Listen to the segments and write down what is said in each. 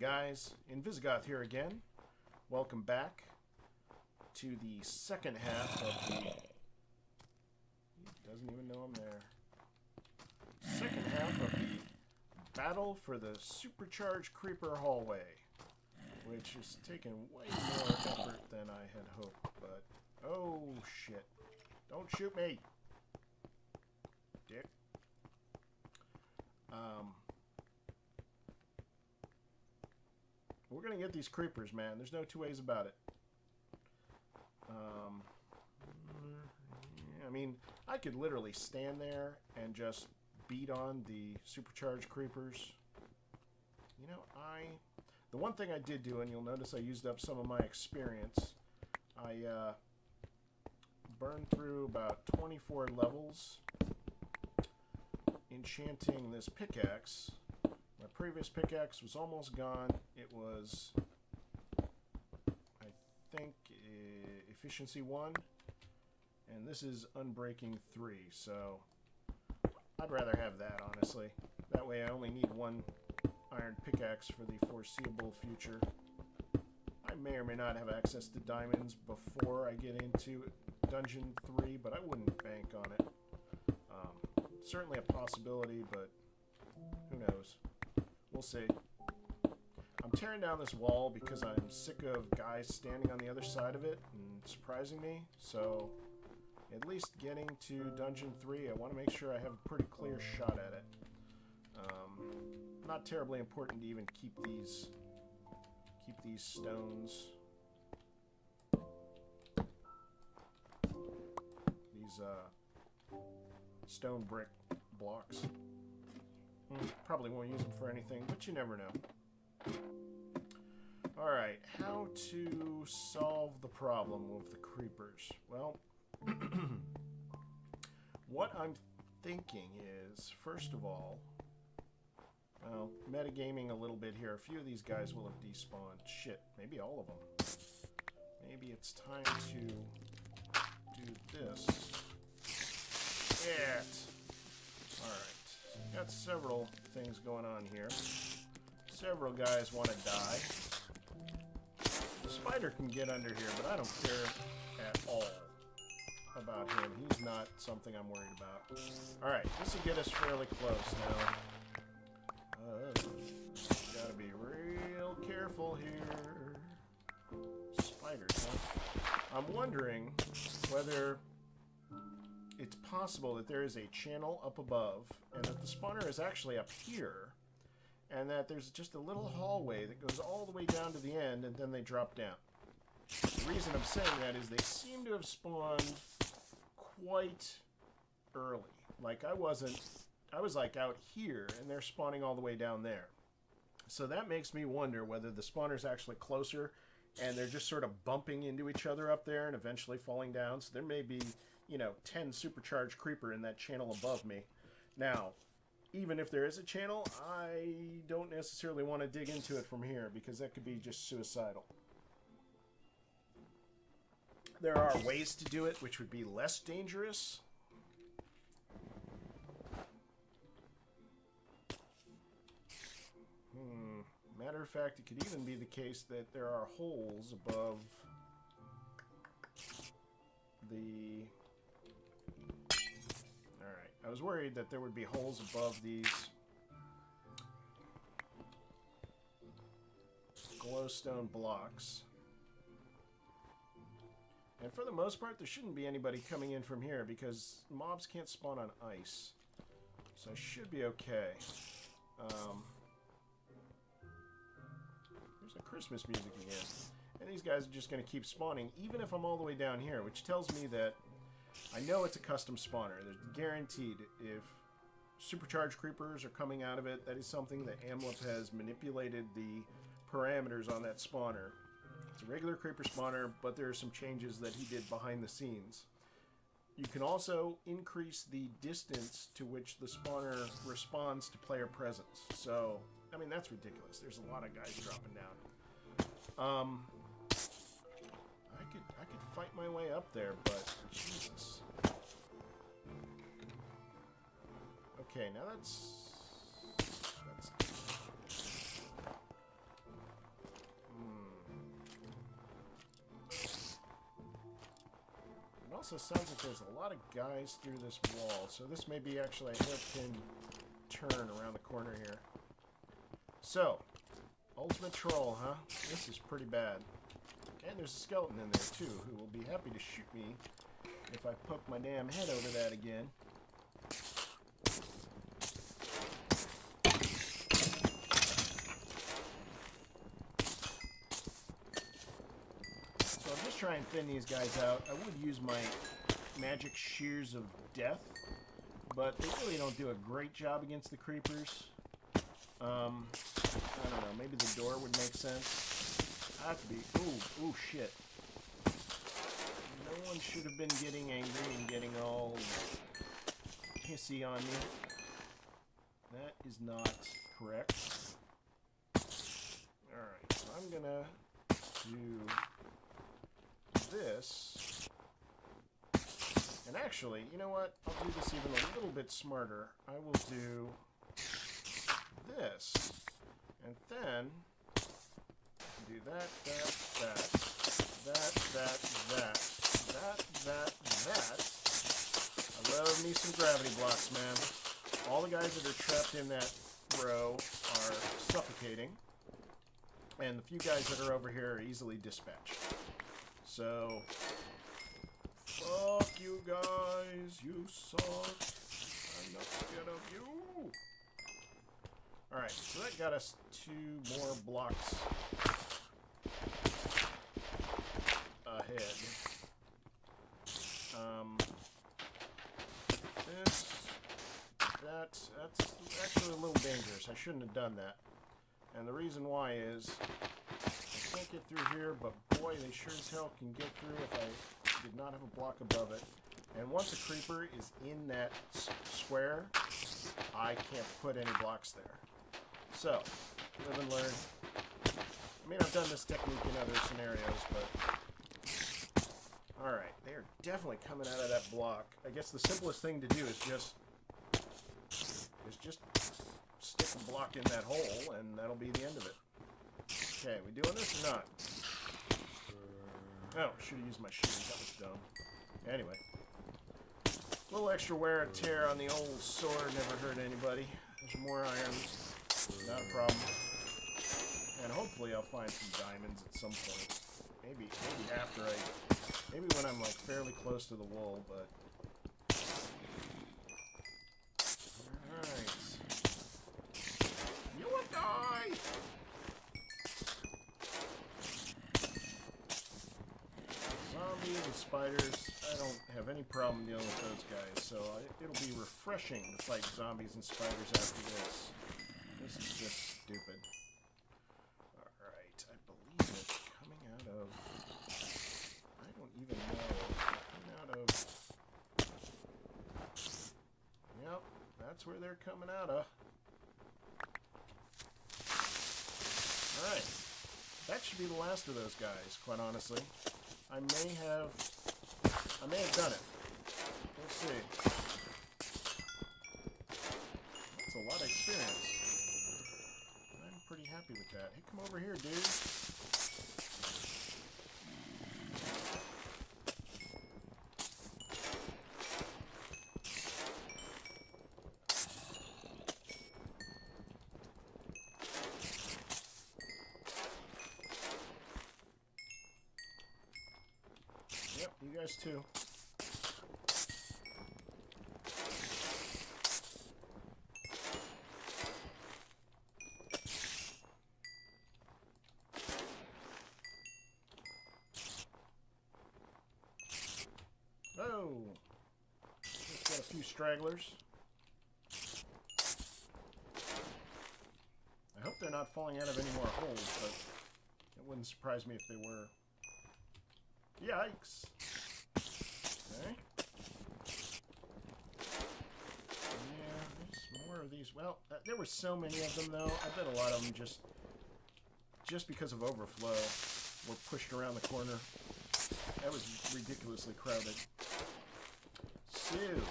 guys, Invisigoth here again. Welcome back to the second half of the... He doesn't even know I'm there. Second half of the battle for the supercharged creeper hallway, which is taking way more effort than I had hoped, but... Oh, shit. Don't shoot me! Dick. We're gonna get these creepers, man. There's no two ways about it. I mean, I could literally stand there and just beat on the supercharged creepers. You know, the one thing I did do, and you'll notice I used up some of my experience, I burned through about 24 levels enchanting this pickaxe. My previous pickaxe was almost gone. It was, I think, efficiency 1, and this is unbreaking 3, so I'd rather have that, honestly. That way I only need one iron pickaxe for the foreseeable future. I may or may not have access to diamonds before I get into Dungeon 3, but I wouldn't bank on it. Certainly a possibility, but who knows. We'll see. I'm tearing down this wall because I'm sick of guys standing on the other side of it and surprising me, so at least getting to Dungeon 3, I want to make sure I have a pretty clear shot at it. Not terribly important to even keep these stones. These stone brick blocks. Probably won't use them for anything, but you never know. Alright, how to solve the problem with the creepers? Well, what I'm thinking is, first of all, well, metagaming a little bit here. A few of these guys will have despawned. Shit, maybe all of them. Maybe it's time to do this. Shit! Alright. Got several things going on here. Several guys want to die. The spider can get under here, but I don't care at all about him. He's not something I'm worried about. Alright, this will get us fairly close now. Gotta be real careful here. Spiders, huh? I'm wondering whether it's possible that there is a channel up above and that the spawner is actually up here and that there's just a little hallway that goes all the way down to the end and then they drop down. The reason I'm saying that is they seem to have spawned quite early. Like I was like out here and they're spawning all the way down there. So that makes me wonder whether the spawner's actually closer and they're just sort of bumping into each other up there and eventually falling down. So there may be, you know, 10 supercharged creeper in that channel above me. Now, even if there is a channel, I don't necessarily want to dig into it from here because that could be just suicidal. There are ways to do it which would be less dangerous. Matter of fact, it could even be the case that there are holes above the... Alright, I was worried that there would be holes above these glowstone blocks. And for the most part, there shouldn't be anybody coming in from here because mobs can't spawn on ice. So I should be okay. There's the Christmas music again. And these guys are just going to keep spawning, even if I'm all the way down here, which tells me that I know it's a custom spawner. There's guaranteed if supercharged creepers are coming out of it, that is something that Amlup has manipulated the parameters on that spawner. It's a regular creeper spawner, but there are some changes that he did behind the scenes. You can also increase the distance to which the spawner responds to player presence. So, I mean, that's ridiculous. There's a lot of guys dropping down. I could fight my way up there, but Jesus. Okay, now that's also sounds like there's a lot of guys through this wall, so this may be actually a hairpin turn around the corner here. So, ultimate troll, huh? This is pretty bad. And there's a skeleton in there too, who will be happy to shoot me if I poke my damn head over that again. So I'll just try and thin these guys out. I would use my magic shears of death, but they really don't do a great job against the creepers. I don't know, maybe the door would make sense. I have to be... Ooh, shit. No one should have been getting angry and getting all hissy on me. That is not correct. Alright, so I'm gonna do this. And actually, you know what? I'll do this even a little bit smarter. I will do this. And then do that. I love me some gravity blocks, man. All the guys that are trapped in that row are suffocating. And the few guys that are over here are easily dispatched. So, fuck you guys, you suck. I'm not scared of you. Alright, so that got us 2 more blocks ahead. That's actually a little dangerous. I shouldn't have done that. And the reason why is I can't get through here, but boy, they sure as hell can get through if I did not have a block above it. And once a creeper is in that square, I can't put any blocks there. So, live and learn. I mean, I've done this technique in other scenarios, but... Alright, they are definitely coming out of that block. I guess the simplest thing to do is just stick a block in that hole, and that'll be the end of it. Okay, we doing this or not? Oh, should have used my shoes. That was dumb. Anyway. A little extra wear and tear on the old sword never hurt anybody. There's more irons. Not a problem. And hopefully I'll find some diamonds at some point. Maybe after maybe when I'm like fairly close to the wool, but... Alright. You will die! Zombies and spiders, I don't have any problem dealing with those guys, so it'll be refreshing to fight zombies and spiders after this. This is just stupid. Alright, I believe it's coming out of... I don't even know. Coming out of... Yep, that's where they're coming out of. Alright. That should be the last of those guys, quite honestly. I may have done it. We'll see. That's a lot of experience. I'm pretty happy with that. Hey, come over here, dude. Yep, you guys too. Oh, just got a few stragglers. I hope they're not falling out of any more holes, but it wouldn't surprise me if they were. Yikes. Okay. Yeah, there's more of these. Well, there were so many of them, though. I bet a lot of them just because of overflow were pushed around the corner. That was ridiculously crowded. Sue.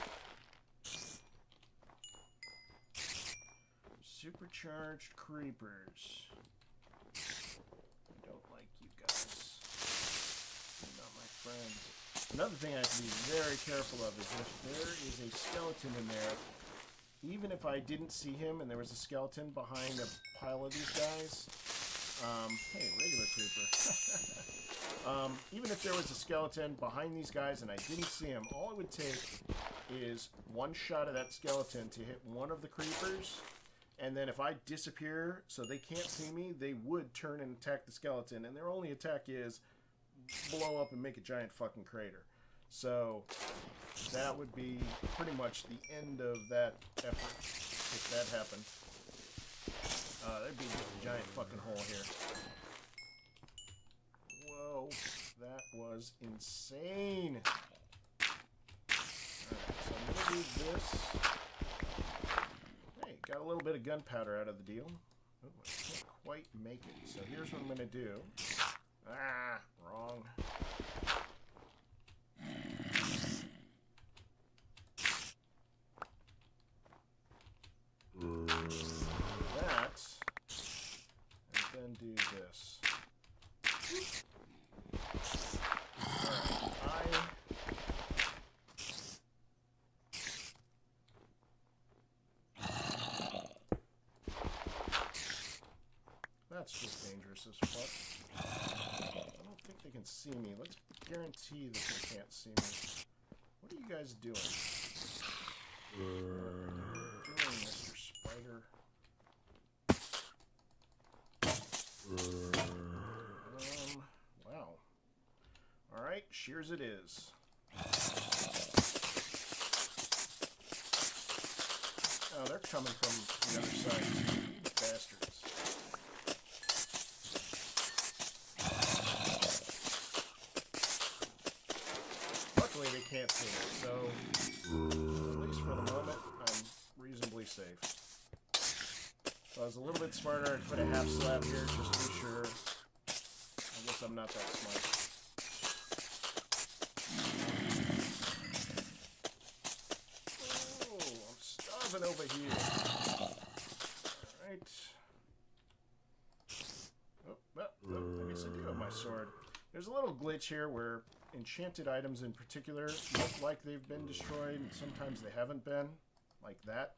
Supercharged creepers. I don't like you guys. You're not my friends. Another thing I have to be very careful of is if there is a skeleton in there, even if I didn't see him and there was a skeleton behind a pile of these guys, hey, regular creeper. Even if there was a skeleton behind these guys and I didn't see him, all it would take is one shot of that skeleton to hit one of the creepers, and then if I disappear so they can't see me, they would turn and attack the skeleton, and their only attack is blow up and make a giant fucking crater. So that would be pretty much the end of that effort if that happened. That'd be just a giant fucking hole here. Whoa, that was insane. Alright, so I'm gonna do this. Hey, got a little bit of gunpowder out of the deal. Oh, I can't quite make it. So here's what I'm gonna do. Ah, wrong. That, and then do this. That's just dangerous as fuck. I don't think they can see me. Let's guarantee that they can't see me. What are you guys doing? What are you doing, Mr. Spider? Wow. Alright, shears it is. Oh, they're coming from the other side. You bastards. They can't see it, so at least for the moment, I'm reasonably safe. So I was a little bit smarter. I'd put a half slab here just to be sure. I guess I'm not that smart. Oh, I'm starving over here. Alright. Oh, well, I guess I do have my sword. There's a little glitch here where enchanted items in particular look like they've been destroyed, and sometimes they haven't been, like that.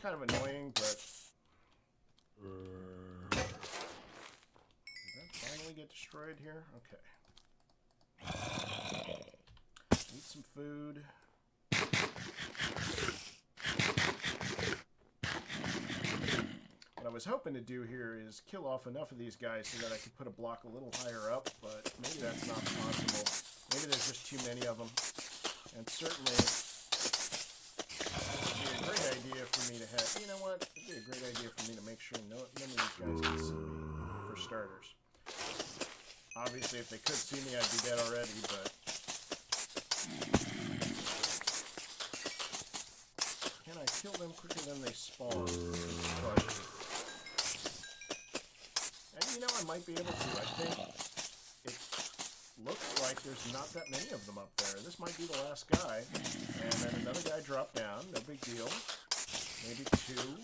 Kind of annoying, but... Did that finally get destroyed here? Okay. Eat some food. What I was hoping to do here is kill off enough of these guys so that I could put a block a little higher up, but maybe that's not possible. Maybe there's just too many of them. And certainly, it would be a great idea for me to have... You know what? It would be a great idea for me to make sure none of these guys can see me, for starters. Obviously, if they could see me, I'd be dead already, but... Can I kill them quicker than they spawn? And you know, I might be able to. I think it looks like there's not that many of them up there. This might be the last guy. And then another guy dropped down. No big deal. Maybe two.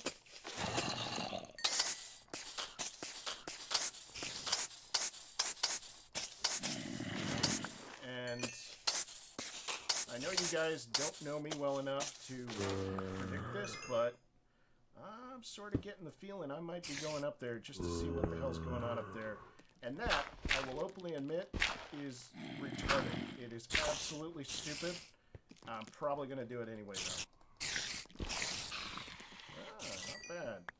And I know you guys don't know me well enough to predict this, but I'm sort of getting the feeling I might be going up there just to see what the hell's going on up there. And that, I will openly admit, is retarded. It is absolutely stupid. I'm probably going to do it anyway, though. Not bad.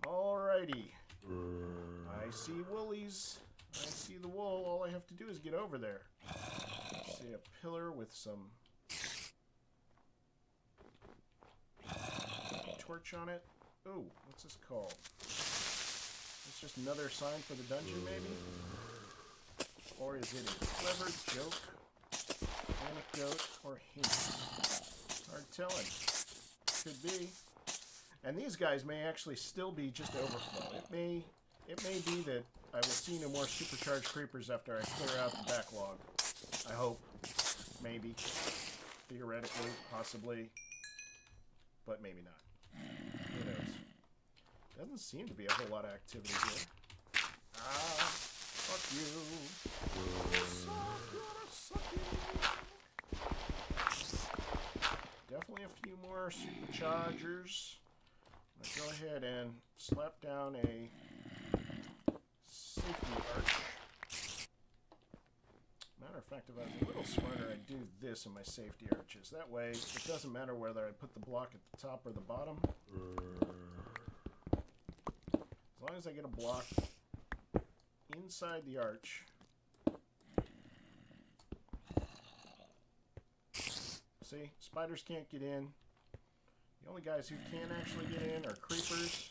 Alrighty. I see woolies. I see the wool. All I have to do is get over there. I see a pillar with some torch on it. Oh, what's this called? It's just another sign for the dungeon, maybe? Or is it a clever joke, anecdote, or hint? Hard telling. Could be. And these guys may actually still be just overflow. It may be that I will see no more supercharged creepers after I clear out the backlog. I hope. Maybe. Theoretically. Possibly. But maybe not. Who knows? Doesn't seem to be a whole lot of activity here. Ah, fuck you. Suck, more superchargers. Let's go ahead and slap down a safety arch. Matter of fact, if I was a little smarter, I'd do this in my safety arches. That way, it doesn't matter whether I put the block at the top or the bottom. As long as I get a block inside the arch. See, spiders can't get in. The only guys who can actually get in are creepers,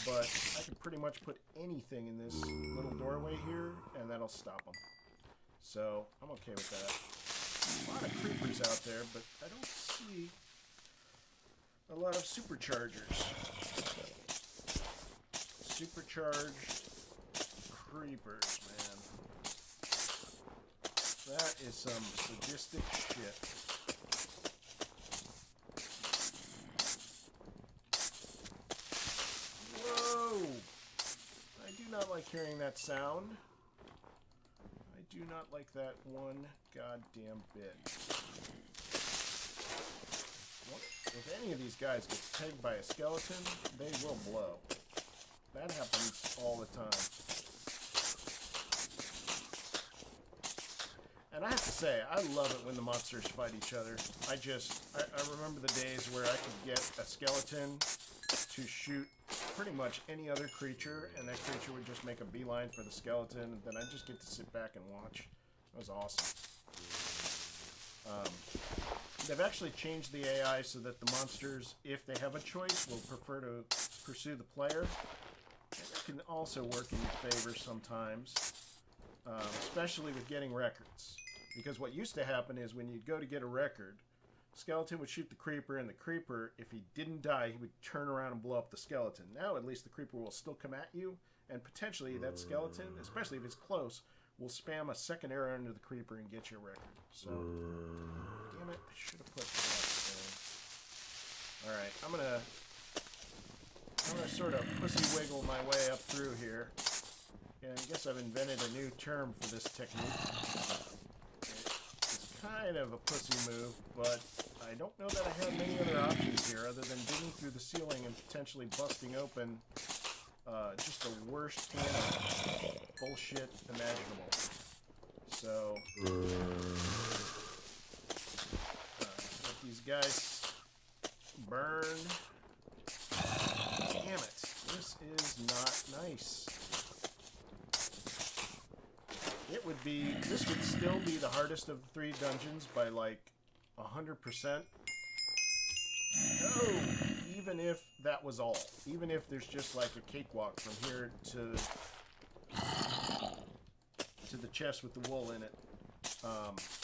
but I can pretty much put anything in this little doorway here, and that'll stop them. So, I'm okay with that. A lot of creepers out there, but I don't see a lot of superchargers. Supercharged creepers, man. That is some sadistic shit. Whoa! I do not like hearing that sound. I do not like that one goddamn bit. If any of these guys get pegged by a skeleton, they will blow. That happens all the time. And I have to say, I love it when the monsters fight each other. I remember the days where I could get a skeleton to shoot pretty much any other creature, and that creature would just make a beeline for the skeleton, and then I'd just get to sit back and watch. It was awesome. They've actually changed the AI so that the monsters, if they have a choice, will prefer to pursue the player. And that can also work in your favor sometimes, especially with getting records. Because what used to happen is when you'd go to get a record, skeleton would shoot the creeper, and the creeper, if he didn't die, he would turn around and blow up the skeleton. Now, at least the creeper will still come at you, and potentially that skeleton, especially if it's close, will spam a second arrow into the creeper and get your record. So, damn it, I should have put that there. Alright, I'm gonna sort of pussy wiggle my way up through here. And I guess I've invented a new term for this technique. It's kind of a pussy move, but I don't know that I have many other options here other than digging through the ceiling and potentially busting open just the worst can of bullshit imaginable. So, let these guys burn. Damn it. This is not nice. This would still be the hardest of the 3 dungeons by like 100%. No! Even if that was all. Even if there's just like a cakewalk from here to the chest with the wool in it.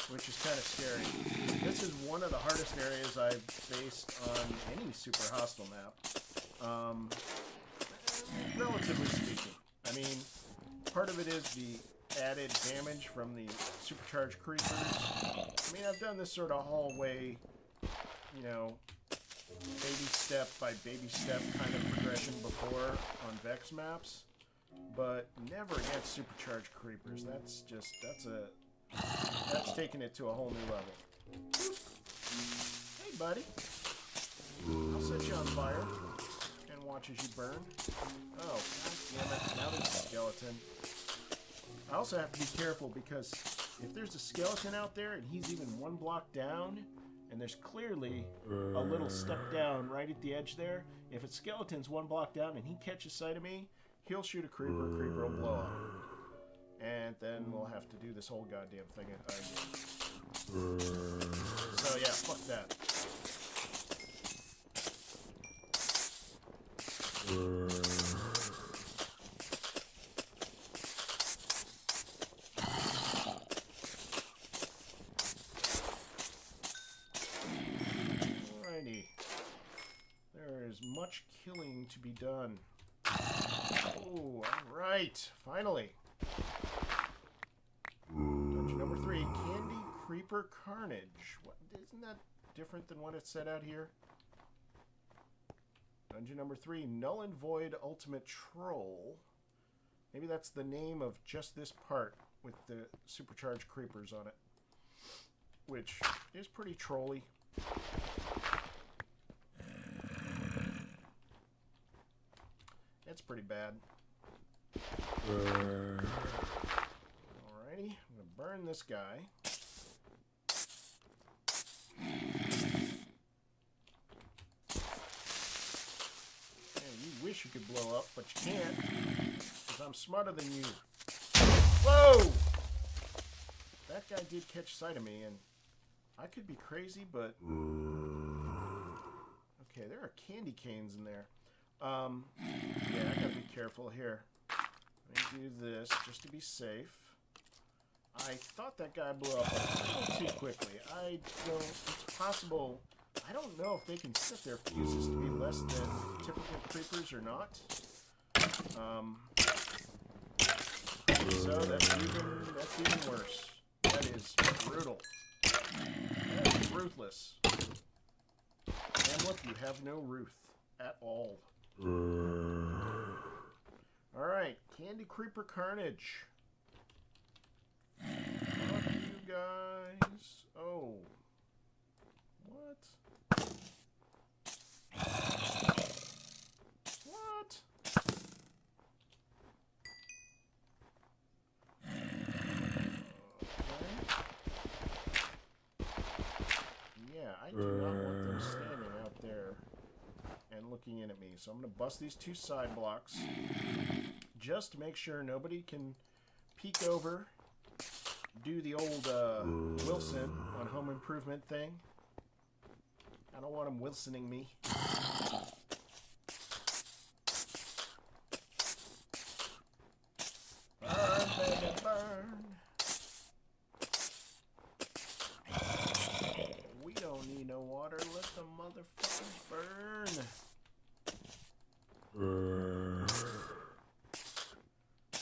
Which is kind of scary. This is one of the hardest areas I've faced on any super hostile map. Relatively speaking. I mean, part of it is the added damage from the supercharged creepers. I mean, I've done this sort of hallway, you know, baby step by baby step kind of progression before on Vex maps, but never against supercharged creepers. That's taking it to a whole new level. Hey, buddy. I'll set you on fire and watch as you burn. Oh, god damn it. Now there's a skeleton. I also have to be careful because if there's a skeleton out there and he's even 1 block down, and there's clearly a little step down right at the edge there, if a skeleton's 1 block down and he catches sight of me, he'll shoot a creeper will blow up. And then we'll have to do this whole goddamn thing again. So yeah, fuck that. Alrighty. There is much killing to be done. Oh, alright. Finally. Dungeon number 3, Candy Creeper Carnage. What, isn't that different than what it said out here? Dungeon number 3, Null and Void Ultimate Troll. Maybe that's the name of just this part with the supercharged creepers on it. Which is pretty trolly. It's pretty bad. Alrighty, I'm gonna burn this guy. Man, you wish you could blow up, but you can't, because I'm smarter than you. Whoa! That guy did catch sight of me, and I could be crazy, but... Okay, there are candy canes in there. Yeah, I gotta be careful here. Let me do this just to be safe. I thought that guy blew up a little too quickly. I don't... It's possible... I don't know if they can set their fuses to be less than typical creepers or not. So that's even worse. That is brutal. That is ruthless. And look, you have no ruth at all. Alright, Candy Creeper Carnage. Fuck you guys. Oh. What? What? Yeah, I do not want them standing out there and looking in at me. So I'm going to bust these two side blocks just to make sure nobody can peek over, do the old Wilson on Home Improvement thing. I don't want them Wilsoning me. Burn, baby, burn. We don't need no water. Let the motherfuckers burn.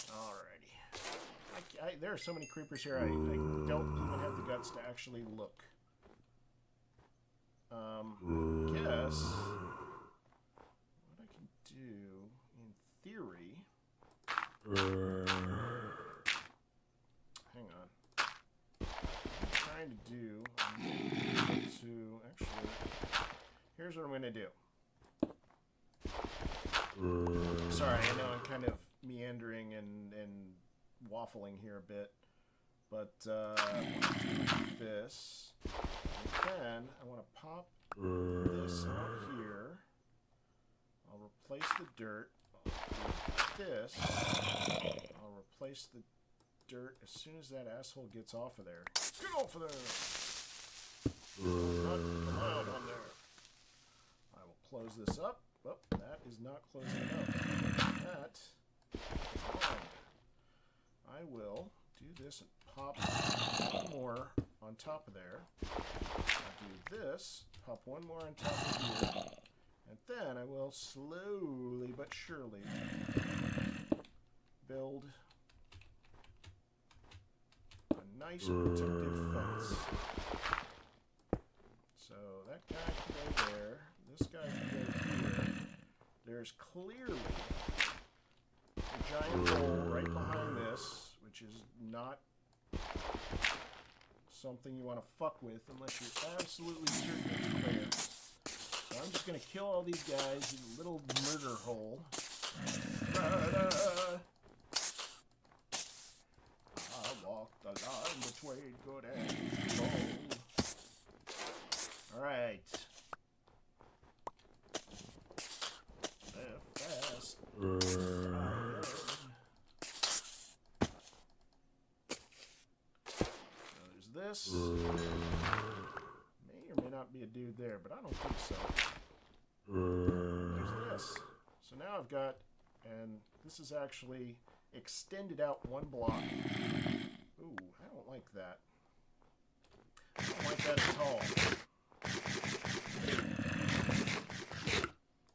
Alrighty. There are so many creepers here, I don't even have the guts to actually look. Guess what I can do, in theory... Hang on. I'm trying to do... Actually, here's what I'm going to do. Sorry, I know I'm kind of meandering and waffling here a bit. But I want to do this. And then I want to pop this out here. I'll replace the dirt. I'll do this. I'll replace the dirt as soon as that asshole gets off of there. Get off of there! Not allowed on there. I will close this up. Oh, that is not closing up. That is wrong. I will do this and pop one more on top of there. I'll do this, pop one more on top of here, and then I will slowly but surely build a nice protective fence. So that guy can go there, this guy can go here. There's clearly a giant hole right behind this, which is not something you want to fuck with unless you're absolutely certain it's clear. So I'm just going to kill all these guys in a little murder hole. I walk the line between good and evil. Alright. Live fast. This may or may not be a dude there, but I don't think so. There's this. So now I've got, and this is actually extended out one block. Ooh, I don't like that. I don't like that at all.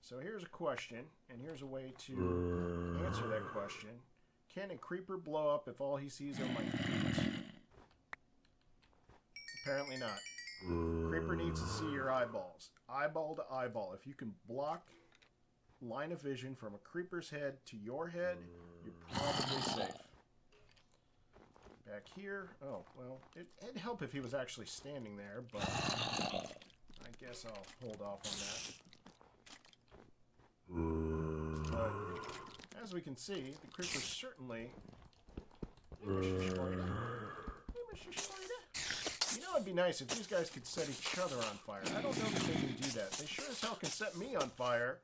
So here's a question, and here's a way to answer that question. Can a creeper blow up if all he sees are my feet? Apparently not. Creeper needs to see your eyeballs. Eyeball to eyeball. If you can block line of vision from a creeper's head to your head, you're probably safe. Back here. Oh, well, it'd help if he was actually standing there, but I guess I'll hold off on that. But as we can see, the creepers certainly... Hey, Mr. Spider. Hey, Mr. Spider. You know, it'd be nice if these guys could set each other on fire. I don't know if they can do that. They sure as hell can set me on fire,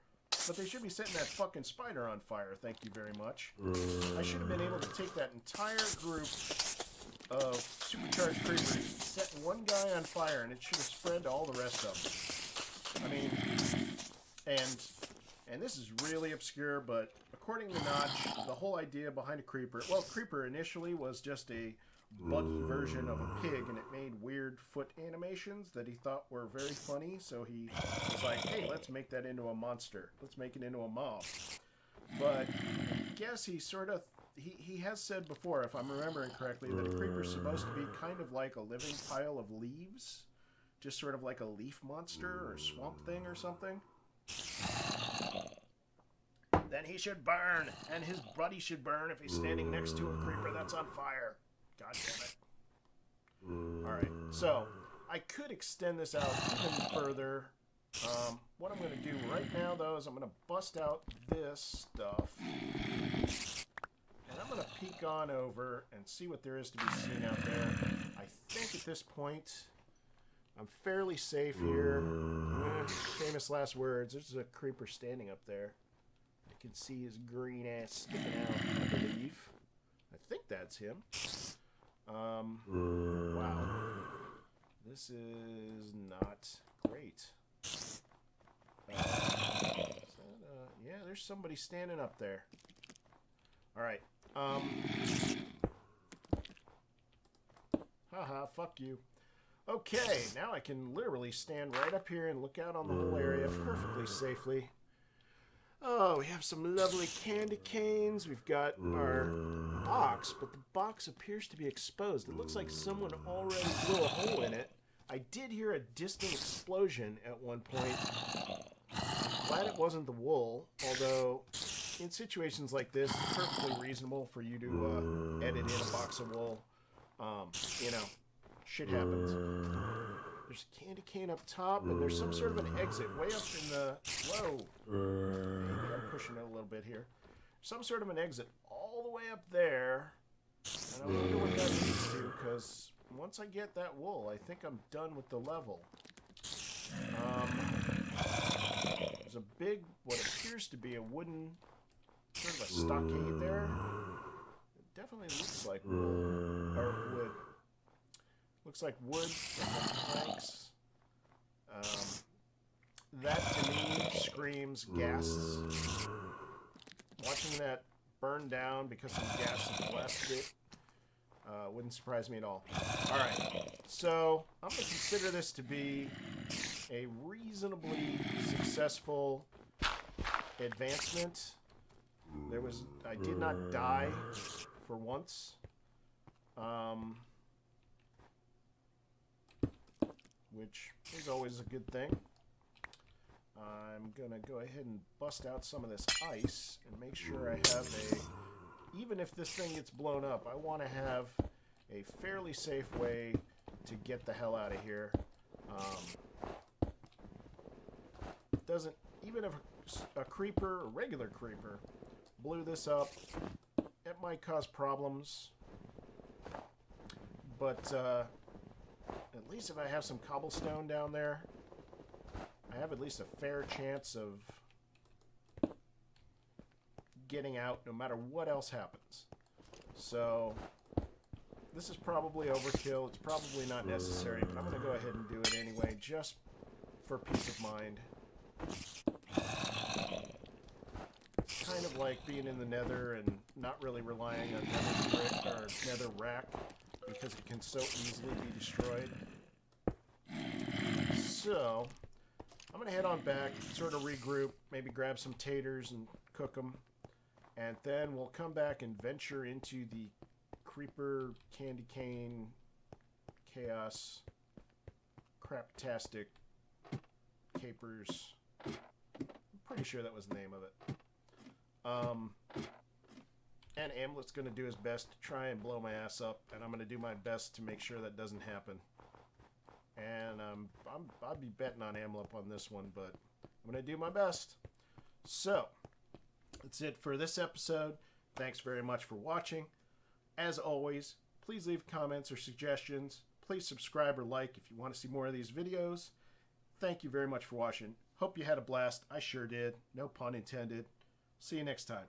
but they should be setting that fucking spider on fire. Thank you very much. I should have been able to take that entire group of supercharged creepers, set one guy on fire, and it should have spread to all the rest of them. I mean, and this is really obscure, but according to Notch, the whole idea behind a creeper, well, creeper initially was just a buggy version of a pig, and it made weird foot animations that he thought were very funny, so he was like, hey, let's make that into a monster. Let's make it into a mob. But I guess he sort of, he has said before, if I'm remembering correctly, that a creeper's supposed to be kind of like a living pile of leaves, just sort of like a leaf monster or swamp thing or something. Then he should burn, and his buddy should burn if he's standing next to a creeper that's on fire. God damn it. Alright, so I could extend this out even further. What I'm going to do right now, though, is I'm going to bust out this stuff. And I'm going to peek on over and see what there is to be seen out there. I think at this point, I'm fairly safe here. Famous last words. There's a creeper standing up there. I can see his green ass sticking out, I believe. I think that's him. Wow. This is not great. Yeah, there's somebody standing up there. Alright. Haha, fuck you. Okay, now I can literally stand right up here and look out on the whole area perfectly safely. Oh, we have some lovely candy canes. We've got our box, but the box appears to be exposed. It looks like someone already blew a hole in it. I did hear a distant explosion at one point. Glad it wasn't the wool, although in situations like this, it's perfectly reasonable for you to edit in a box of wool. You know, shit happens. There's a candy cane up top, and there's some sort of an exit way up in the... Whoa. Maybe I'm pushing it a little bit here. Some sort of an exit all the way up there. And I wonder what that leads to, because once I get that wool, I think I'm done with the level. There's a big, what appears to be a wooden, sort of a stockade there. It definitely looks like wool, or wood. Looks like wood and planks. That to me screams gas. Watching that burn down because some gas has blasted it wouldn't surprise me at all. Alright, so I'm going to consider this to be a reasonably successful advancement. I did not die for once. Which is always a good thing. I'm going to go ahead and bust out some of this ice and make sure I have even if this thing gets blown up, I want to have a fairly safe way to get the hell out of here. Even if a creeper, a regular creeper, blew this up, it might cause problems. But, at least if I have some cobblestone down there, I have at least a fair chance of getting out no matter what else happens. So, this is probably overkill. It's probably not necessary, but I'm going to go ahead and do it anyway, just for peace of mind. It's kind of like being in the nether and not really relying on nether brick or nether rack, because it can so easily be destroyed. So, I'm going to head on back, sort of regroup, maybe grab some taters and cook them, and then we'll come back and venture into the creeper, candy cane, chaos, craptastic, capers. I'm pretty sure that was the name of it. And Amlup's going to do his best to try and blow my ass up, and I'm going to do my best to make sure that doesn't happen. And I'd be betting on Amlup on this one, but I'm going to do my best. So, That's it for this episode. Thanks very much for watching. As always, please leave comments or suggestions. Please subscribe or like if you want to see more of these videos. Thank you very much for watching. Hope you had a blast. I sure did. No pun intended. See you next time.